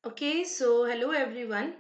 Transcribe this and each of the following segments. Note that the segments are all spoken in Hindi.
Okay so hello everyone.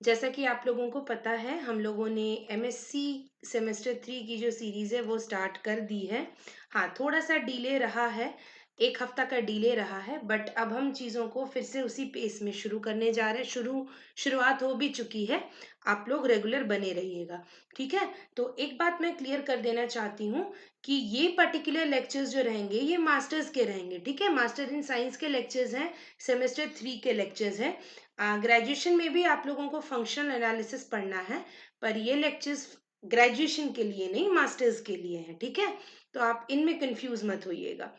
जैसा कि आप लोगों को पता है हम लोगों ने एमएससी सेमेस्टर 3 की जो सीरीज़ है वो स्टार्ट कर दी है। हाँ, थोड़ा सा डिले रहा है, 1 हफ्ता का डिले रहा है, बट अब हम चीज़ों को फिर से उसी पेस में शुरू करने जा रहे हैं। शुरुआत हो भी चुकी है। आप लोग रेगुलर बने रहिएगा, ठीक है। तो एक बात मैं क्लियर कर देना चाहती हूँ कि ये पर्टिकुलर लेक्चर्स जो रहेंगे ये मास्टर्स के रहेंगे, ठीक है। मास्टर इन साइंस के लेक्चर्स हैं, सेमेस्टर 3 के लेक्चर्स हैं। ग्रेजुएशन में भी आप लोगों को फंक्शनल एनालिसिस पढ़ना है, पर ये लेक्चर्स ग्रेजुएशन के लिए नहीं, मास्टर्स के लिए हैं, ठीक है। तो आप इनमें कंफ्यूज मत होइएगा।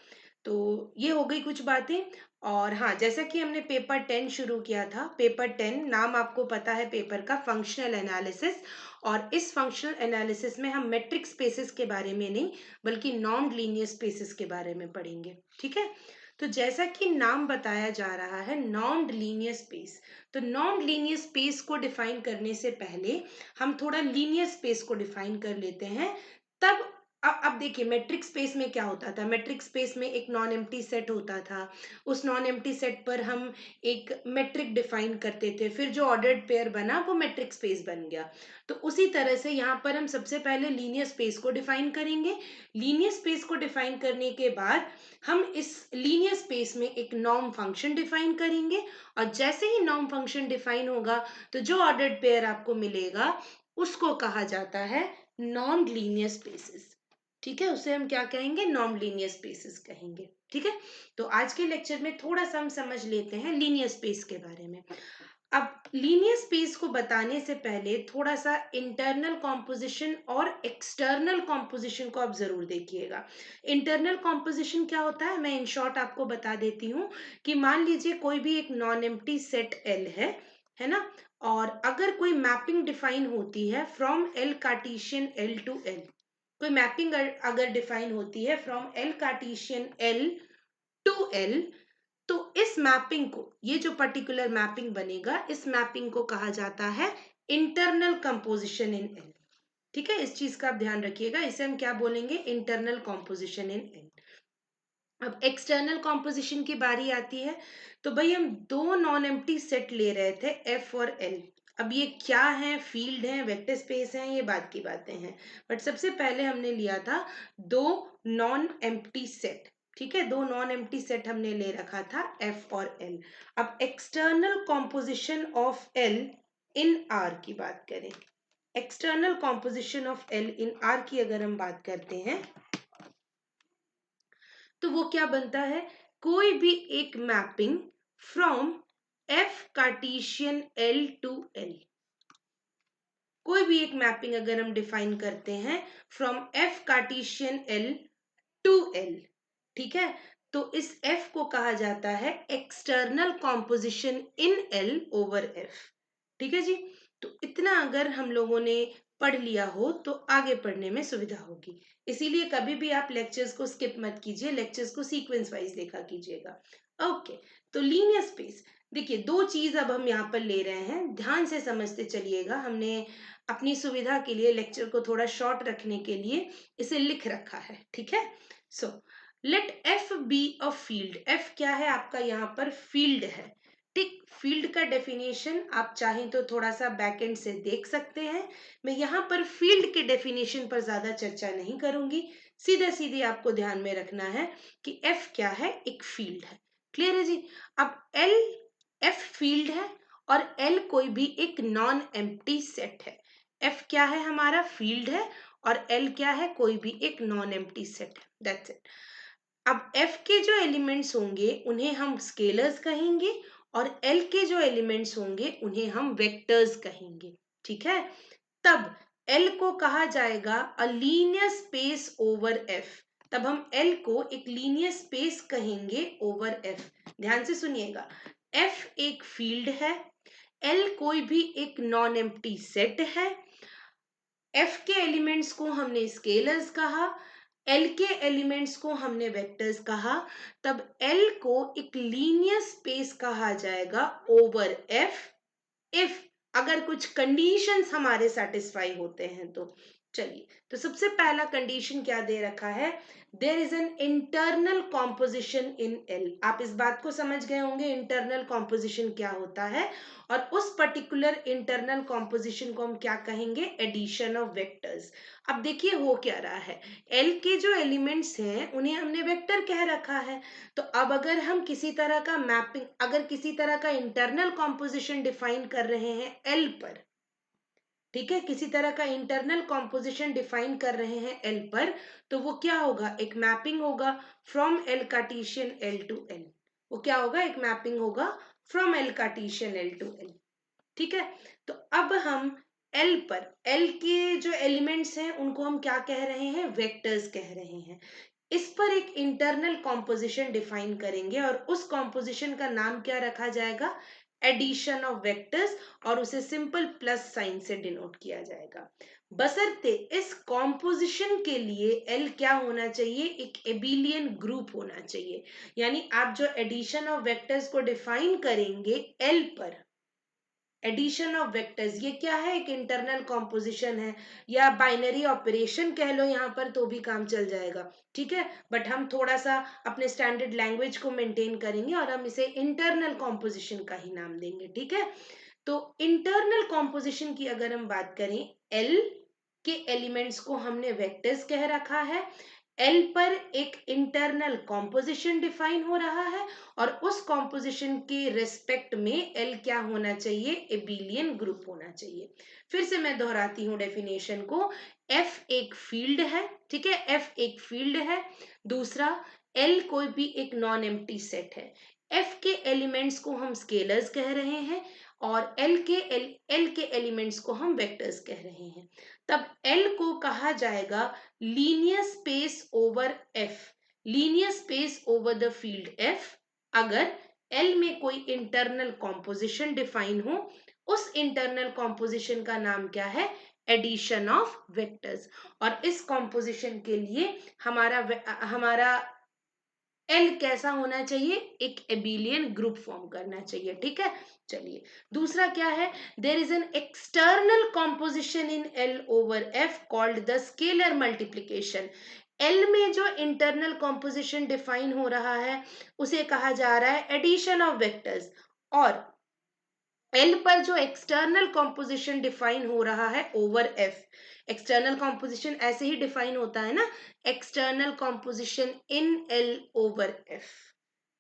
तो ये हो गई कुछ बातें। और हाँ, जैसा कि हमने पेपर 10 शुरू किया था, पेपर 10 नाम आपको पता है पेपर का, फंक्शनल एनालिसिस। और इस फंक्शनल एनालिसिस में हम मेट्रिक स्पेसेस के बारे में नहीं, बल्कि नॉन लीनियर स्पेसेस के बारे में पढ़ेंगे, ठीक है। तो जैसा कि नाम बताया जा रहा है नॉन लीनियर स्पेस, तो नॉन लीनियर स्पेस को डिफाइन करने से पहले हम थोड़ा लीनियर स्पेस को डिफाइन कर लेते हैं। तब अब देखिए मैट्रिक स्पेस में क्या होता था। मैट्रिक स्पेस में एक नॉन एम्प्टी सेट होता था, उस नॉन एम्प्टी सेट पर हम एक मैट्रिक डिफाइन करते थे, फिर जो ऑर्डर्ड पेयर बना वो मैट्रिक स्पेस बन गया। तो उसी तरह से यहाँ पर हम सबसे पहले लीनियर स्पेस को डिफाइन करेंगे। लीनियर स्पेस को डिफाइन करने के बाद हम इस लीनियर स्पेस में एक नॉर्म फंक्शन डिफाइन करेंगे। और जैसे ही नॉर्म फंक्शन डिफाइन होगा तो जो ऑर्डर्ड पेयर आपको मिलेगा उसको कहा जाता है नॉन लीनियर स्पेसेस, ठीक है। उसे हम क्या कहेंगे? नॉन लीनियर स्पेसेस कहेंगे, ठीक है। तो आज के लेक्चर में थोड़ा सा हम समझ लेते हैं लीनियर स्पेस के बारे में। अब लीनियर स्पेस को बताने से पहले थोड़ा सा इंटरनल कॉम्पोजिशन और एक्सटर्नल कॉम्पोजिशन को आप जरूर देखिएगा। इंटरनल कॉम्पोजिशन क्या होता है मैं इन शॉर्ट आपको बता देती हूँ कि मान लीजिए कोई भी एक नॉन एम्प्टी सेट एल है ना। और अगर कोई मैपिंग डिफाइन होती है from L Cartesian L two L, कोई मैपिंग अगर डिफाइन होती है from L Cartesian L two L, तो इस मैपिंग को, ये जो पर्टिकुलर मैपिंग बनेगा, इस मैपिंग को कहा जाता है इंटरनल कंपोजिशन इन एल, ठीक है। इस चीज का आप ध्यान रखिएगा, इसे हम क्या बोलेंगे? Internal composition in L. अब एक्सटर्नल कंपोजिशन की बारी आती है। तो भाई हम दो नॉन एम्प्टी सेट ले रहे थे एफ और एल। अब ये क्या है? फील्ड है, वेक्टर स्पेस है, ये बात की बातें हैं। बट सबसे पहले हमने लिया था दो नॉन एम्प्टी सेट, ठीक है। दो नॉन एम्प्टी सेट हमने ले रखा था एफ और एल। अब external composition of L in are की बात करें, external composition of L in are की अगर हम बात करते हैं तो वो क्या बनता है? कोई भी एक mapping from F Cartesian L two L, कोई भी एक मैपिंग अगर हम डिफाइन करते हैं from F Cartesian L two L, ठीक है। तो इस एफ को कहा जाता है external composition in L over F, ठीक है जी। तो इतना अगर हम लोगों ने पढ़ लिया हो तो आगे पढ़ने में सुविधा होगी। इसीलिए कभी भी आप लेक्चर्स को स्किप मत कीजिए, लेक्चर्स को सीक्वेंस वाइज देखा कीजिएगा। ओके, तो लीनियर स्पेस, देखिए दो चीज अब हम यहाँ पर ले रहे हैं, ध्यान से समझते चलिएगा। हमने अपनी सुविधा के लिए, लेक्चर को थोड़ा शॉर्ट रखने के लिए इसे लिख रखा है, ठीक है। So let F be a field. F क्या है? आपका यहाँ पर फील्ड है, ठीक। फील्ड का डेफिनेशन आप चाहें तो थोड़ा सा बैक एंड से देख सकते हैं। मैं यहाँ पर फील्ड के डेफिनेशन पर ज्यादा चर्चा नहीं करूंगी, सीधे सीधे आपको ध्यान में रखना है कि एफ क्या है? एक फील्ड है। क्लियर है जी। अब एल, एफ फील्ड है और एल कोई भी एक नॉन एम्प्टी सेट है। एफ क्या है? हमारा फील्ड है। और एल क्या है? कोई भी एक नॉन एम्प्टी सेट है, दैट्स इट। अब एफ के जो एलिमेंट्स होंगे उन्हें हम स्केलर्स कहेंगे, और एल के जो एलिमेंट्स होंगे उन्हें हम वेक्टर्स कहेंगे, ठीक है। तब एल को कहा जाएगा a linear space over F. तब हम एल को एक लीनियर स्पेस कहेंगे ओवर एफ। ध्यान से सुनिएगा, एफ एक फील्ड है, एल कोई भी एक नॉन एम्प्टी सेट है, एफ के एलिमेंट्स को हमने स्केलर्स कहा, एल के एलिमेंट्स को हमने वेक्टर्स कहा। तब एल को एक लीनियर स्पेस कहा जाएगा ओवर एफ, इफ अगर कुछ कंडीशंस हमारे सेटिस्फाई होते हैं तो। चलिए, तो सबसे पहला कंडीशन क्या दे रखा है, there is an internal composition in L. आप इस बात को समझ गए होंगे इंटरनल कॉम्पोजिशन क्या होता है, और उस पर्टिकुलर इंटरनल कॉम्पोजिशन को हम क्या कहेंगे, एडिशन ऑफ वेक्टर्स। अब देखिए हो क्या रहा है, एल के जो एलिमेंट्स हैं उन्हें हमने वेक्टर कह रखा है। तो अब अगर हम किसी तरह का मैपिंग, अगर किसी तरह का इंटरनल कॉम्पोजिशन डिफाइन कर रहे हैं एल पर, ठीक है, किसी तरह का इंटरनल कॉम्पोजिशन डिफाइन कर रहे हैं एल पर, तो वो क्या होगा, एक मैपिंग होगा from L Cartesian L two L. वो क्या होगा, एक मैपिंग होगा from L Cartesian L two L. ठीक है, तो अब हम एल पर, एल के जो एलिमेंट्स हैं उनको हम क्या कह रहे हैं, वेक्टर्स कह रहे हैं। इस पर एक इंटरनल कॉम्पोजिशन डिफाइन करेंगे और उस कॉम्पोजिशन का नाम क्या रखा जाएगा, एडिशन ऑफ वेक्टर्स, और उसे सिंपल प्लस साइन से डिनोट किया जाएगा। बशर्ते इस कॉम्पोजिशन के लिए एल क्या होना चाहिए, एक एबिलियन ग्रुप होना चाहिए। यानी आप जो एडिशन ऑफ वेक्टर्स को डिफाइन करेंगे एल पर, एडिशन ऑफ वेक्टर्स, ये क्या है, एक इंटरनल कॉम्पोजिशन है, या बाइनरी ऑपरेशन कह लो यहाँ पर तो भी काम चल जाएगा। ठीक है, बट हम थोड़ा सा अपने स्टैंडर्ड लैंग्वेज को मेंटेन करेंगे और हम इसे इंटरनल कॉम्पोजिशन का ही नाम देंगे। ठीक है, तो इंटरनल कॉम्पोजिशन की अगर हम बात करें, एल के एलिमेंट्स को हमने वेक्टर्स कह रखा है, एल पर एक इंटरनल कॉम्पोजिशन डिफाइन हो रहा है, और उस कॉम्पोजिशन के रेस्पेक्ट में एल क्या होना चाहिए, एबिलियन ग्रुप होना चाहिए। फिर से मैं दोहराती हूँ डेफिनेशन को, एफ एक फील्ड है, ठीक है, एफ एक फील्ड है। दूसरा, एल कोई भी एक नॉन एम्प्टी सेट है। एफ के एलिमेंट्स को हम स्केलर्स कह रहे हैं, और एल के एलिमेंट्स को हम वेक्टर्स कह रहे हैं। तब एल को कहा जाएगा linear space over F, linear space over the field F, अगर एल में कोई इंटरनल कॉम्पोजिशन डिफाइन हो। उस इंटरनल कॉम्पोजिशन का नाम क्या है, एडिशन ऑफ वेक्टर्स। और इस कॉम्पोजिशन के लिए हमारा एल कैसा होना चाहिए, एक एबिलियन ग्रुप फॉर्म करना चाहिए। ठीक है, चलिए दूसरा क्या है, there is an external composition in L over F called the scalar multiplication. L में जो इंटरनल कॉम्पोजिशन डिफाइन हो रहा है उसे कहा जा रहा है एडिशन ऑफ वेक्टर्स, और एल पर जो एक्सटर्नल कॉम्पोजिशन डिफाइन हो रहा है ओवर एफ, एक्सटर्नल कॉम्पोजिशन ऐसे ही डिफाइन होता है ना, external composition in L over F.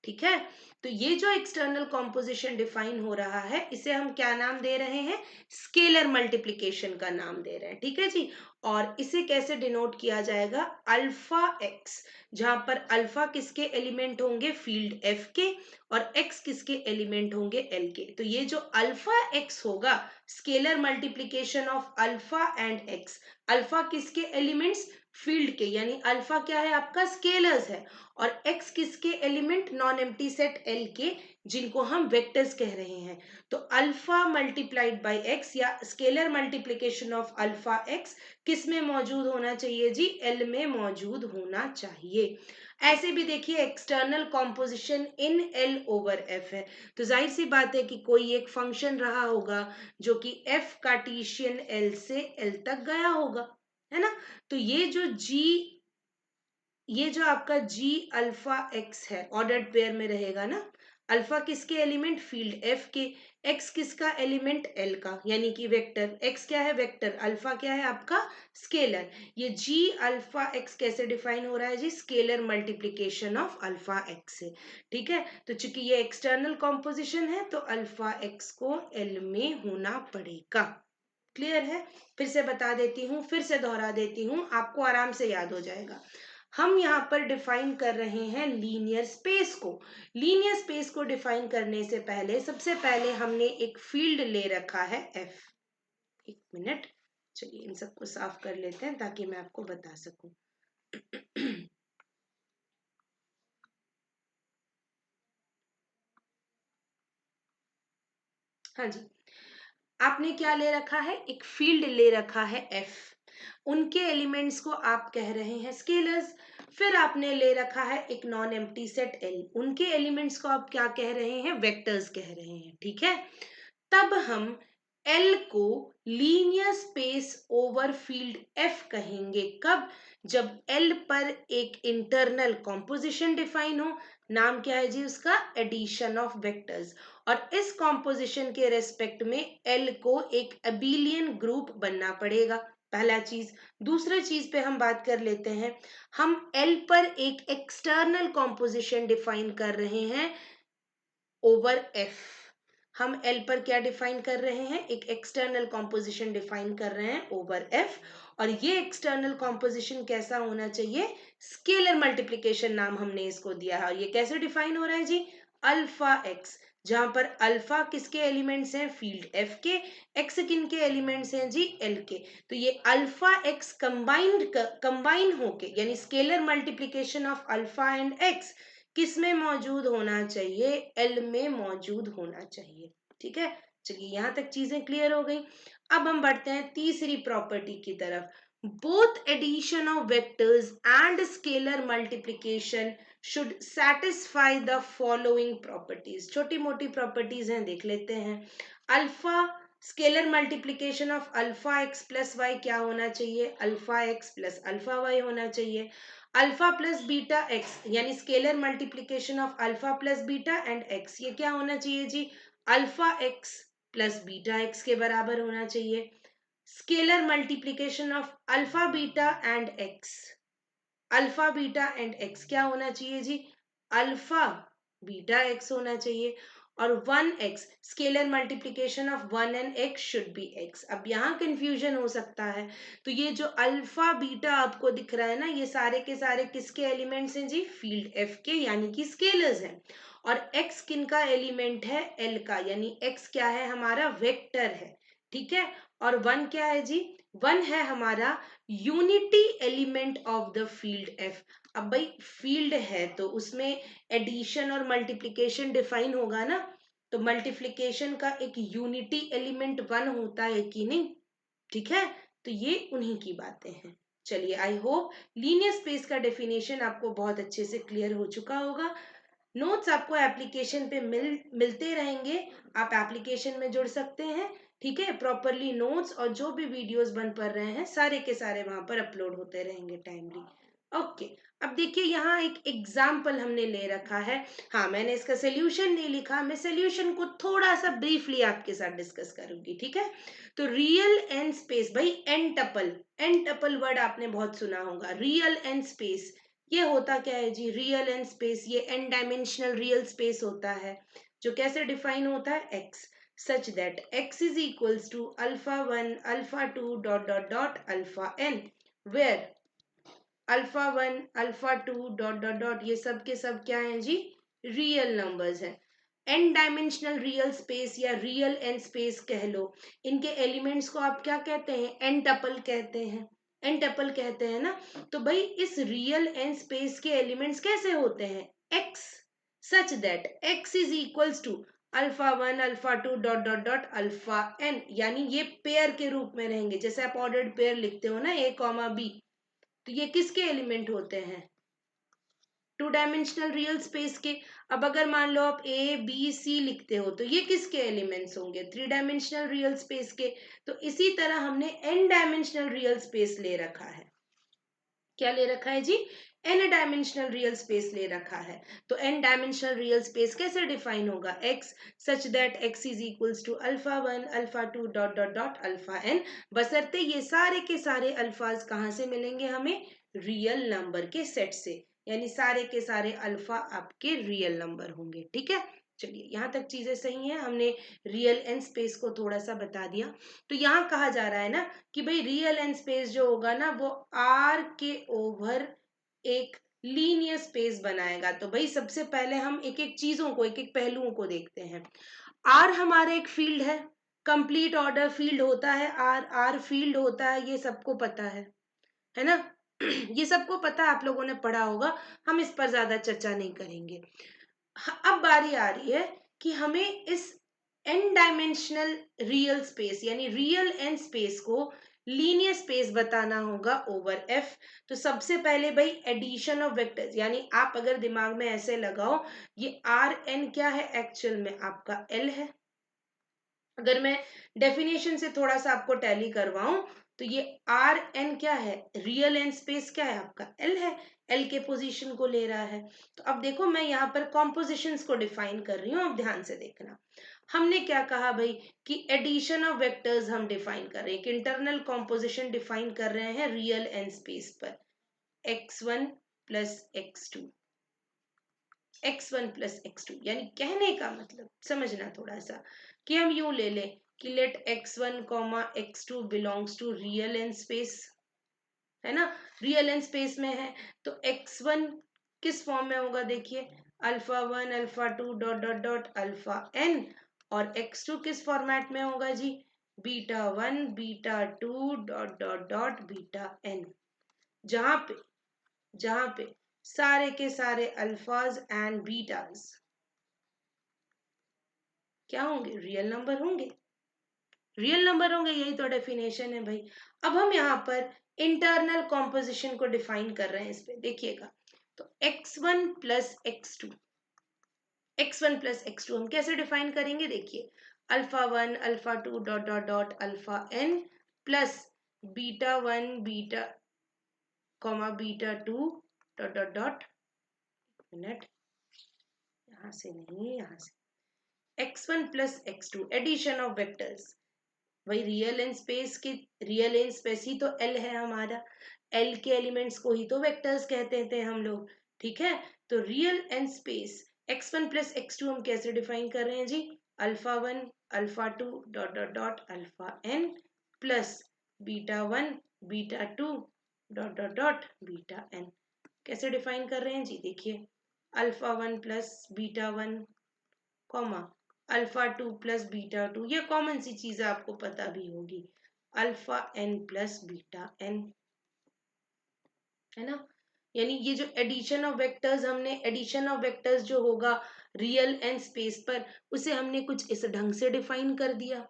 ठीक है, तो ये जो एक्सटर्नल कॉम्पोजिशन डिफाइन हो रहा है इसे हम क्या नाम दे रहे हैं, स्केलर मल्टीप्लिकेशन का नाम दे रहे हैं। ठीक है जी, और इसे कैसे डिनोट किया जाएगा, अल्फा एक्स, जहां पर अल्फा किसके एलिमेंट होंगे, फील्ड एफ के, और एक्स किसके एलिमेंट होंगे, एल के। तो ये जो अल्फा एक्स होगा, scalar multiplication of alpha and x, alpha किसके एलिमेंट्स, फील्ड के, यानी अल्फा क्या है आपका, स्केलर्स है, और एक्स किसके element, non empty set L के, जिनको हम वेक्टर्स कह रहे हैं। तो अल्फा मल्टीप्लाइड बाय एक्स, या scalar multiplication of alpha x किस में मौजूद होना चाहिए जी, एल में मौजूद होना चाहिए। ऐसे भी देखिए external composition in L over F है, तो जाहिर सी बात है कि कोई एक फंक्शन रहा होगा जो कि एफ कार्टेशियन एल से एल तक गया होगा, है ना। तो ये जो आपका जी अल्फा एक्स है ऑर्डर्ड पेयर में रहेगा ना, अल्फा किसके एलिमेंट, फील्ड एफ के, एक्स किसका एलिमेंट, एल का, यानी कि वेक्टर, एक्स क्या है वेक्टर, अल्फा क्या है आपका स्केलर। ये जी अल्फा एक्स कैसे डिफाइन हो रहा है जी, scalar multiplication of alpha x से। ठीक है, तो चूंकि ये एक्सटर्नल कॉम्पोजिशन है तो अल्फा एक्स को एल में होना पड़ेगा। क्लियर है, फिर से बता देती हूँ, फिर से दोहरा देती हूँ, आपको आराम से याद हो जाएगा। हम यहाँ पर डिफाइन कर रहे हैं लीनियर स्पेस को। लीनियर स्पेस को डिफाइन करने से पहले सबसे पहले हमने एक फील्ड ले रखा है एफ। एक मिनट, चलिए इन सबको साफ कर लेते हैं ताकि मैं आपको बता सकूं। हाँ जी, आपने क्या ले रखा है, एक फील्ड ले रखा है एफ, उनके एलिमेंट्स को आप कह रहे हैं स्केलर्स। फिर आपने ले रखा है एक नॉन एम्प्टी सेट एल, उनके एलिमेंट्स को आप क्या कह रहे हैं, वेक्टर्स कह रहे हैं। ठीक है, तब हम एल को linear space over field F कहेंगे कब? जब एल पर एक इंटरनल कॉम्पोजिशन डिफाइन हो। नाम क्या है जी उसका? Addition of vectors. और इस कॉम्पोजिशन के रेस्पेक्ट में एल को एक अबेलियन ग्रुप बनना पड़ेगा, पहला चीज। दूसरा चीज पे हम बात कर लेते हैं। हम एल पर एक एक्सटर्नल कॉम्पोजिशन डिफाइन कर रहे हैं ओवर एफ। हम एल पर क्या डिफाइन कर रहे हैं? एक एक्सटर्नल कॉम्पोजिशन डिफाइन कर रहे हैं ओवर एफ। और ये एक्सटर्नल कॉम्पोजिशन कैसा होना चाहिए? स्केलर मल्टीप्लीकेशन नाम हमने इसको दिया है। और ये कैसे डिफाइन हो रहा है जी? अल्फा एक्स, जहां पर अल्फा किसके एलिमेंट्स हैं? फील्ड एफ के। एक्स किन के एलिमेंट्स हैं जी? एल के। तो ये अल्फा एक्स कंबाइन होके, यानी scalar multiplication of alpha and x किस में मौजूद होना चाहिए? एल में मौजूद होना चाहिए। ठीक है, चलिए यहां तक चीजें क्लियर हो गई। अब हम बढ़ते हैं तीसरी प्रॉपर्टी की तरफ। Both addition of vectors and scalar multiplication should satisfy the following properties. छोटी मोटी प्रॉपर्टीज हैं, देख लेते हैं। Alpha scalar multiplication of alpha x plus y क्या होना चाहिए? Alpha x plus alpha y होना चाहिए। अल्फा प्लस बीटा एक्स, यानी scalar multiplication of alpha plus beta and x, ये क्या होना चाहिए जी? Alpha x plus beta x के बराबर होना चाहिए। Scalar multiplication of alpha beta and x, alpha beta and x क्या होना चाहिए जी? अल्फा बीटा एक्स होना चाहिए। और 1x scalar multiplication of 1 and x should be x। अब यहाँ कंफ्यूजन हो सकता है। तो ये जो अल्फा बीटा आपको दिख रहा है ना, ये सारे के सारे किसके एलिमेंट्स हैं जी? फील्ड f के, यानी कि स्केलर्स हैं। और x किन का एलिमेंट है? l का, यानी x क्या है? हमारा वेक्टर है। ठीक है। और 1 क्या है जी? 1 है हमारा unity element of the field F. अब भाई फील्ड है तो उसमें एडिशन और मल्टीप्लिकेशन डिफाइन होगा ना, तो मल्टीप्लिकेशन का एक यूनिटी एलिमेंट 1 होता है कि नहीं? ठीक है, तो ये उन्हीं की बातें हैं। चलिए, आई होप लीनियर स्पेस का डेफिनेशन आपको बहुत अच्छे से क्लियर हो चुका होगा। नोट्स आपको एप्लीकेशन पे मिलते रहेंगे, आप एप्लीकेशन में जुड़ सकते हैं। ठीक है, प्रॉपरली नोट्स और जो भी वीडियोस बन पड़ रहे हैं सारे के सारे वहां पर अपलोड होते रहेंगे टाइमली। ओके, अब देखिए यहाँ एक एग्जाम्पल हमने ले रखा है। हाँ, मैंने इसका सोल्यूशन नहीं लिखा, मैं सोल्यूशन को थोड़ा सा ब्रीफली आपके साथ डिस्कस करूंगी। ठीक है, तो रियल एन स्पेस, भाई n tuple, n tuple word आपने बहुत सुना होगा। रियल एन स्पेस ये होता क्या है जी? रियल एन स्पेस ये एन डायमेंशनल रियल स्पेस होता है, जो कैसे डिफाइन होता है? X such that x is equals to alpha 1 alpha 2 dot dot dot alpha n, where alpha 1 alpha 2 dot dot dot ये सब के सब क्या है जी? रियल नंबर्स हैं। एन डायमेंशनल रियल स्पेस या रियल एन स्पेस कह लो। इनके एलिमेंट्स को आप क्या कहते हैं? एन टपल कहते हैं। एन टपल कहते हैं ना। तो भाई इस रियल एन स्पेस के एलिमेंट्स कैसे होते हैं? X such that x is equals to alpha 1 alpha 2 dot dot dot alpha n, यानी ये पेयर के रूप में रहेंगे। जैसे आप ऑर्डर्ड पेयर लिखते हो ना, ए कॉमा बी, तो ये किसके एलिमेंट होते हैं? टू डायमेंशनल रियल स्पेस के। अब अगर मान लो आप ए बी सी लिखते हो तो ये किसके एलिमेंट्स होंगे? थ्री डायमेंशनल रियल स्पेस के। तो इसी तरह हमने एन डायमेंशनल रियल स्पेस ले रखा है। क्या ले रखा है जी? एन डायमेंशनल रियल स्पेस ले रखा है। तो एन डायमेंशनल रियल स्पेस कैसे डिफाइन होगा? X such that x is equals to alpha 1 alpha 2 dot dot dot alpha n, बशर्ते ये सारे के सारे अल्फाज कहाँ से मिलेंगे हमें? रियल नंबर के सेट से, यानी सारे के सारे अल्फा आपके रियल नंबर होंगे। ठीक है, चलिए यहाँ तक चीजें सही हैं। हमने रियल एन स्पेस को थोड़ा सा बता दिया। तो यहाँ कहा जा रहा है ना कि भाई रियल एन स्पेस जो होगा ना वो आर के ओवर एक लीनियर स्पेस बनाएगा। तो भाई सबसे पहले हम एक एक चीजों को, एक एक पहलुओं को देखते हैं। आर हमारा एक फील्ड है, कंप्लीट ऑर्डर फील्ड होता है। आर आर फील्ड होता है, ये सबको पता है ना? ये सबको पता है, आप लोगों ने पढ़ा होगा, हम इस पर ज्यादा चर्चा नहीं करेंगे। अब बारी आ रही है कि हमें इस एन डायमेंशनल रियल स्पेस यानी रियल एन स्पेस को लीनियर स्पेस बताना होगा ओवर एफ। तो सबसे पहले भाई एडिशन ऑफ वेक्टर्स, यानी आप अगर दिमाग में ऐसे लगाओ, ये आर एन क्या है? एक्चुअल में आपका एल है। अगर मैं डेफिनेशन से थोड़ा सा आपको टैली करवाऊं तो ये आर एन क्या है, रियल एन स्पेस क्या है आपका, एल है, एल के पोजीशन को ले रहा है। तो अब देखो मैं यहाँ पर कॉम्पोजिशंस को डिफाइन कर रही हूँ, अब ध्यान से देखना। हमने क्या कहा भाई कि एडिशन ऑफ वेक्टर्स हम डिफाइन कर रहे हैं, कि इंटरनल कॉम्पोजिशन डिफाइन कर रहे हैं रियल एन स्पेस पर, x1 plus x2, x1 plus x2, यानी कहने का मतलब समझना थोड़ा सा कि हम यूं ले लें कि let x1 comma x2 belongs to real n space, है ना, रियल एन स्पेस में है। तो x1 किस फॉर्म में होगा, देखिए alpha one alpha two dot dot dot alpha n, और x2 किस फॉर्मेट में होगा जी, beta one beta two dot dot dot beta n, जहां पे सारे के सारे अल्फाज एंड बीटाज क्या होंगे, रियल नंबर होंगे, रियल नंबर होंगे, यही तो डेफिनेशन है भाई। अब हम यहाँ पर इंटरनल कॉम्पोजिशन को डिफाइन कर रहे हैं इस पे, देखिएगा। तो x1 plus x2, x1 plus x2 हम कैसे डिफाइन करेंगे, देखिए alpha one alpha two dot dot dot alpha n plus beta one beta comma beta two dot dot dot, minute, यहाँ से नहीं, यहाँ से x1 plus x2 addition of vectors, वही रियल एन स्पेस की, रियल एन स्पेस ही तो एल है हमारा, एल के एलिमेंट्स को ही तो वेक्टर्स कहते थे हम लोग, ठीक है। तो real n space x1 plus x2 हम कैसे डिफाइन कर रहे हैं जी, alpha one alpha two dot dot dot alpha n plus beta one beta two dot dot dot beta n, कैसे डिफाइन कर रहे हैं जी, देखिए alpha one plus beta one comma alpha two plus beta two, ये कॉमन सी चीज आपको पता भी होगी, alpha n plus beta n, है ना। यानी ये जो एडिशन ऑफ वेक्टर्स, हमने एडिशन ऑफ वेक्टर्स जो होगा रियल एन स्पेस पर, उसे हमने कुछ इस ढंग से डिफाइन कर दिया,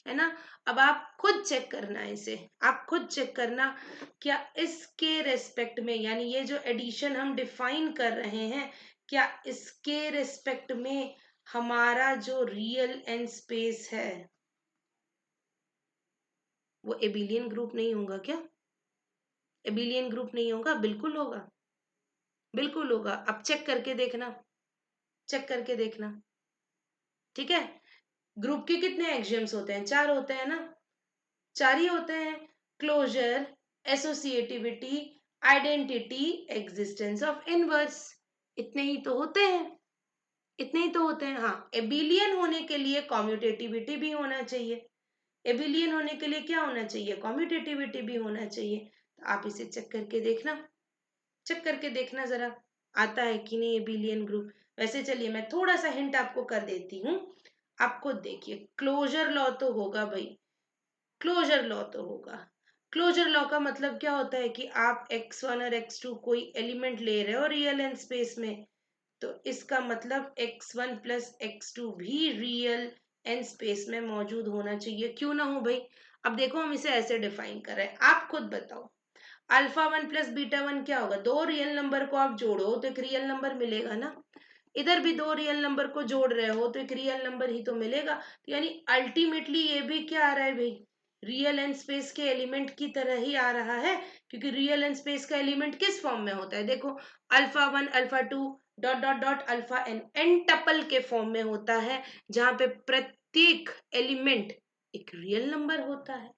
है ना। अब आप खुद चेक करना इसे, आप खुद चेक करना क्या इसके रेस्पेक्ट में, यानी ये जो एडिशन हम डिफाइन कर रहे हैं, क्या इसके रेस्पेक्ट में हमारा जो रियल एन स्पेस है वो एबिलियन ग्रुप नहीं होगा क्या, एबिलियन ग्रुप नहीं होगा, बिल्कुल होगा, बिल्कुल होगा। अब चेक करके देखना, चेक करके देखना, ठीक है। ग्रुप के कितने एक्सियम्स होते हैं, चार होते हैं ना, चार ही होते हैं, closure, associativity, identity, existence of inverse, इतने ही तो होते हैं, इतने ही तो होते हैं। हाँ, एबिलियन होने के लिए कॉम्यूटेटिविटी भी होना चाहिए, एबिलियन होने के लिए क्या होना चाहिए, कॉम्यूटेटिविटी भी होना चाहिए। तो आप इसे चेक करके देखना, चेक करके देखना जरा आता है कि नहीं एबिलियन ग्रुप। वैसे चलिए मैं थोड़ा सा हिंट आपको कर देती हूँ, आप खुद देखिए, क्लोजर लॉ तो होगा भाई, क्लोजर लॉ तो होगा। क्लोजर लॉ का मतलब क्या होता है कि आप x1 और x2 कोई एलिमेंट ले रहे हो रियल एंड स्पेस में, तो इसका मतलब x1 प्लस x2 भी रियल एंड स्पेस में मौजूद होना चाहिए, क्यों ना हो भाई। अब देखो हम इसे ऐसे डिफाइन कर रहे हैं, आप खुद बताओ alpha one plus beta one क्या होगा, दो रियल नंबर को आप जोड़ो तो एक रियल नंबर मिलेगा ना, इधर भी दो रियल नंबर को जोड़ रहे हो तो एक रियल नंबर ही तो मिलेगा। तो यानी अल्टीमेटली ये भी क्या आ रहा है भाई, रियल एंड स्पेस के एलिमेंट की तरह ही आ रहा है, क्योंकि रियल एंड स्पेस का एलिमेंट किस फॉर्म में होता है, देखो alpha one alpha two dot dot dot alpha n, n tuple के फॉर्म में होता है, जहां पे प्रत्येक एलिमेंट एक रियल नंबर होता है,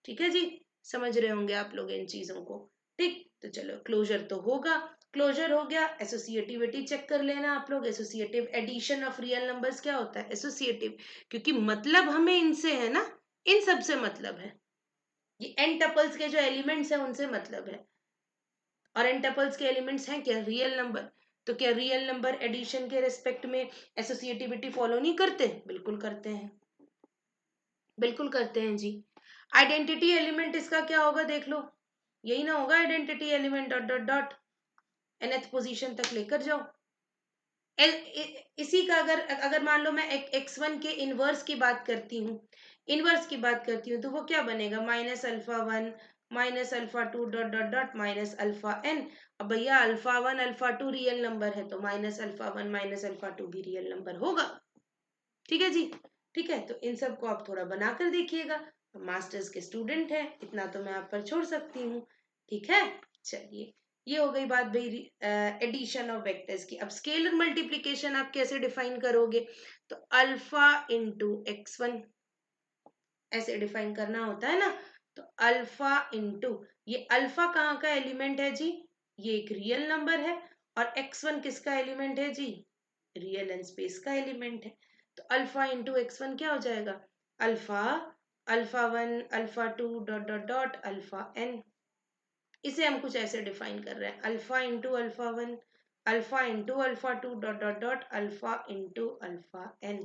ठीक है जी। समझ रहे होंगे आप लोग इन चीजों को, ठीक। तो चलो क्लोजर तो होगा, क्लोजर हो गया। एसोसिएटिविटी चेक कर लेना आप लोग, associative addition of real numbers क्या होता है, एसोसिएटिव, क्योंकि मतलब हमें इनसे है ना, इन सब से मतलब है, ये एन टपल्स के जो एलिमेंट्स हैं उनसे मतलब है, और एन टपल्स के एलिमेंट्स हैं क्या, रियल नंबर। तो क्या रियल नंबर एडिशन के रेस्पेक्ट में एसोसिएटिविटी फॉलो नहीं करते, बिल्कुल करते हैं, बिल्कुल करते हैं जी। आइडेंटिटी एलिमेंट इसका क्या होगा देख लो, यही ना होगा identity element, dot dot dot nth position तक लेकर जाओ। इसी का अगर अगर मान लो मैं x1 के इनवर्स की बात करती हूँ, इनवर्स की बात करती हूँ, तो वो क्या बनेगा, minus alpha one minus alpha two dot dot dot minus alpha n. अब भैया alpha one alpha two real number है, तो minus alpha one minus alpha two भी रियल नंबर होगा, ठीक है जी। ठीक है, तो इन सब को आप थोड़ा बनाकर देखिएगा। मास्टर्स के स्टूडेंट हैं, इतना तो मैं आप पर छोड़ सकती हूँ। ठीक है, चलिए, ये हो गई बात भाई एडिशन ऑफ वेक्टर्स की। अब स्केलर मल्टीप्लिकेशन आप कैसे डिफाइन करोगे? तो अल्फा इंटू x1 ऐसे डिफाइन करना होता है ना। तो अल्फा इंटू, ये अल्फा कहाँ का एलिमेंट है जी? ये एक रियल नंबर है। और x1 किसका एलिमेंट है जी? रियल एंड स्पेस का एलिमेंट है। तो अल्फा इंटू x1 क्या हो जाएगा? Alpha, alpha 1 alpha 2 dot dot dot alpha n। इसे हम कुछ ऐसे डिफाइन कर रहे हैं, alpha into alpha 1 alpha into alpha 2 dot dot dot alpha into alpha n।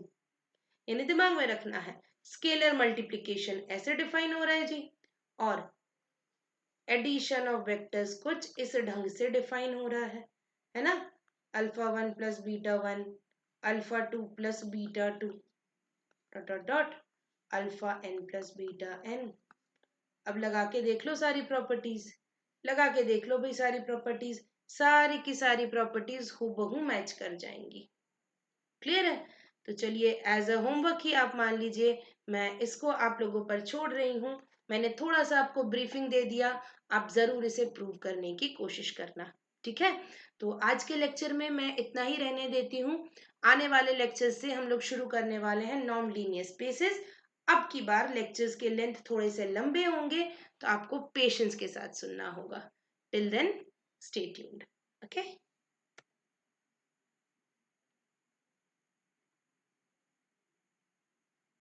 यानी दिमाग में रखना है, स्केलर मल्टीप्लिकेशन ऐसे डिफाइन हो रहा है जी, और एडिशन ऑफ वेक्टर्स कुछ इस ढंग से डिफाइन हो रहा है ना। Alpha 1 plus beta 1 alpha 2 plus beta 2 dot dot dot alpha n plus beta n। अब लगा के देख लो सारी प्रॉपर्टीज, लगा के देख लो भाई सारी प्रॉपर्टीज, सारी की सारी प्रॉपर्टीज हूबहू मैच कर जाएंगी। क्लियर है? तो चलिए, एज अ होमवर्क ही आप मान लीजिए, मैं इसको आप लोगों पर छोड़ रही हूँ। मैंने थोड़ा सा आपको ब्रीफिंग दे दिया, आप जरूर इसे प्रूव करने की कोशिश करना। ठीक है, तो आज के लेक्चर में मैं इतना ही रहने देती हूँ। आने वाले लेक्चर से हम लोग शुरू करने वाले हैं नॉन लीनियर स्पेसेस। अब की बार लेक्चर्स के लेंथ थोड़े से लंबे होंगे, तो आपको पेशेंस के साथ सुनना होगा। Till then, stay tuned. Okay.